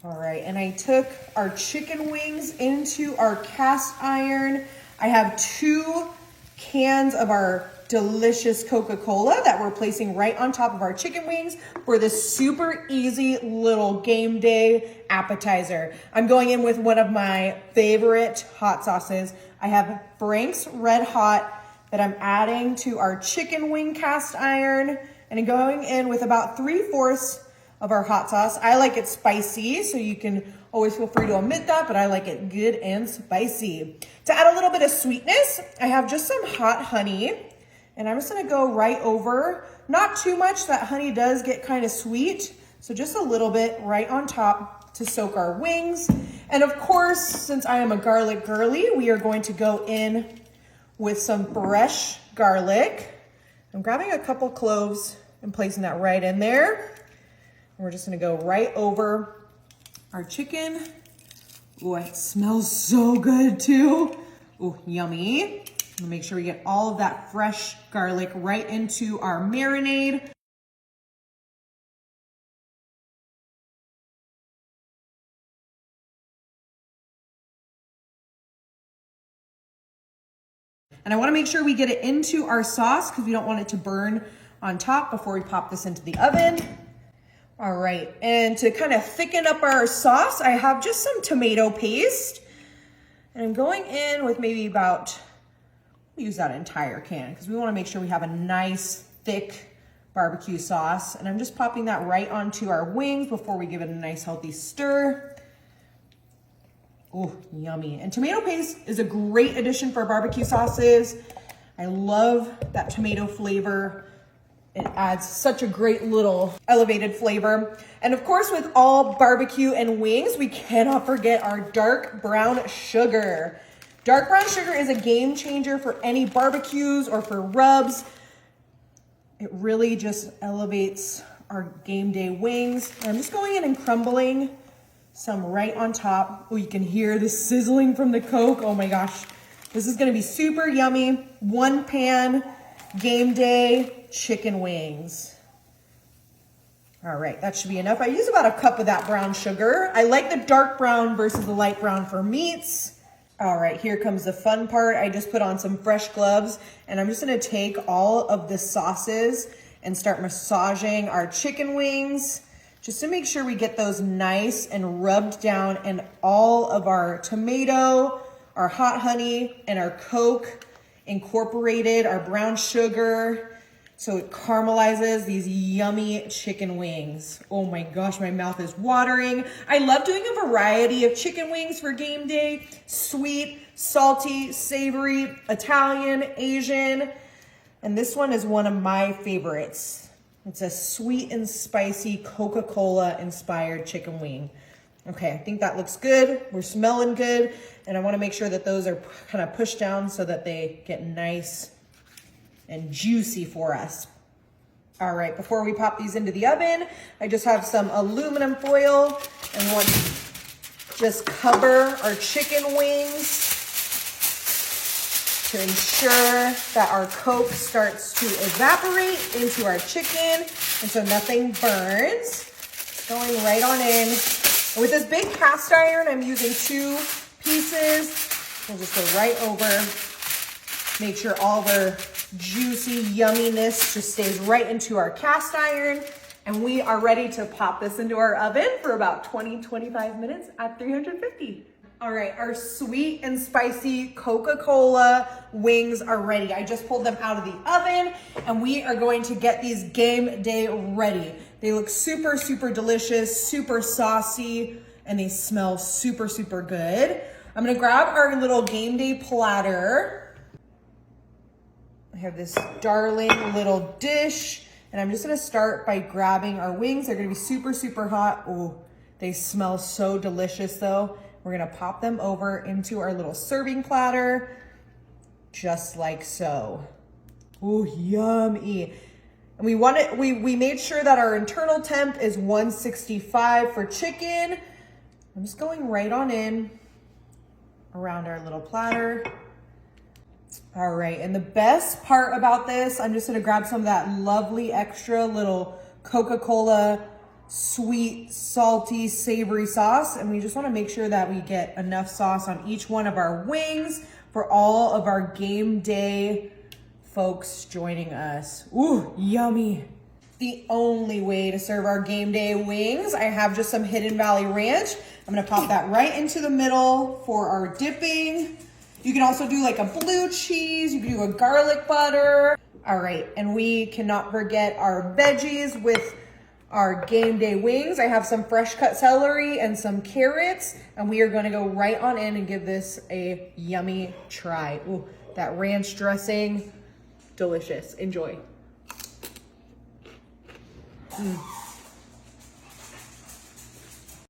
All right, and I took our chicken wings into our cast iron. I have 2 cans of our delicious Coca-Cola that we're placing right on top of our chicken wings for this super easy little game day appetizer. I'm going in with one of my favorite hot sauces. I have Frank's Red Hot that I'm adding to our chicken wing cast iron, and I'm going in with about 3/4 of our hot sauce. I like it spicy, so you can always feel free to omit that, but I like it good and spicy. To add a little bit of sweetness, I have just some hot honey, and I'm just gonna go right over, not too much, that honey does get kind of sweet, so just a little bit right on top to soak our wings. And of course, since I am a garlic girly, we are going to go in with some fresh garlic. I'm grabbing a couple cloves and placing that right in there. And we're just gonna go right over our chicken. Oh, it smells so good too. Oh, yummy. We'll make sure we get all of that fresh garlic right into our marinade. And I wanna make sure we get it into our sauce because we don't want it to burn on top before we pop this into the oven. All right, and to kind of thicken up our sauce, I have just some tomato paste. And I'm going in with maybe about, we'll use that entire can because we wanna make sure we have a nice thick barbecue sauce. And I'm just popping that right onto our wings before we give it a nice healthy stir. Oh, yummy. And tomato paste is a great addition for barbecue sauces. I love that tomato flavor. It adds such a great little elevated flavor. And of course, with all barbecue and wings, we cannot forget our dark brown sugar. Dark brown sugar is a game changer for any barbecues or for rubs. It really just elevates our game day wings. And I'm just going in and crumbling some right on top. Oh, you can hear the sizzling from the Coke. Oh my gosh, this is gonna be super yummy. 1 pan game day chicken wings. All right, that should be enough. I use about a cup of that brown sugar. I like the dark brown versus the light brown for meats. All right, here comes the fun part. I just put on some fresh gloves and I'm just gonna take all of the sauces and start massaging our chicken wings just to make sure we get those nice and rubbed down in all of our tomato, our hot honey, and our Coke incorporated, our brown sugar, so it caramelizes these yummy chicken wings. Oh my gosh, my mouth is watering. I love doing a variety of chicken wings for game day. Sweet, salty, savory, Italian, Asian. And this one is one of my favorites. It's a sweet and spicy Coca-Cola inspired chicken wing. Okay, I think that looks good. We're smelling good. And I wanna make sure that those are kind of pushed down so that they get nice and juicy for us. All right, before we pop these into the oven, I just have some aluminum foil and want to just cover our chicken wings to ensure that our Coke starts to evaporate into our chicken and so nothing burns. Going right on in. And with this big cast iron, I'm using 2 pieces. We'll just go right over, make sure all the juicy yumminess just stays right into our cast iron. And we are ready to pop this into our oven for about 20-25 minutes at 350. All right, our sweet and spicy Coca-Cola wings are ready. I just pulled them out of the oven and we are going to get these game day ready. They look super, super delicious, super saucy, and they smell super, super good. I'm gonna grab our little game day platter. I have this darling little dish, and I'm just gonna start by grabbing our wings. They're gonna be super, super hot. Oh, they smell so delicious though. We're gonna pop them over into our little serving platter, just like so. Oh, yummy. And we made sure that our internal temp is 165 for chicken. I'm just going right on in around our little platter. All right, and the best part about this, I'm just gonna grab some of that lovely extra little Coca-Cola sweet, salty, savory sauce. And we just wanna make sure that we get enough sauce on each one of our wings for all of our game day folks joining us. Ooh, yummy. The only way to serve our game day wings, I have just some Hidden Valley Ranch. I'm gonna pop that right into the middle for our dipping. You can also do like a blue cheese, you can do a garlic butter. All right, and we cannot forget our veggies with our game day wings. I have some fresh cut celery and some carrots, and we are gonna go right on in and give this a yummy try. Ooh, that ranch dressing, delicious. Enjoy.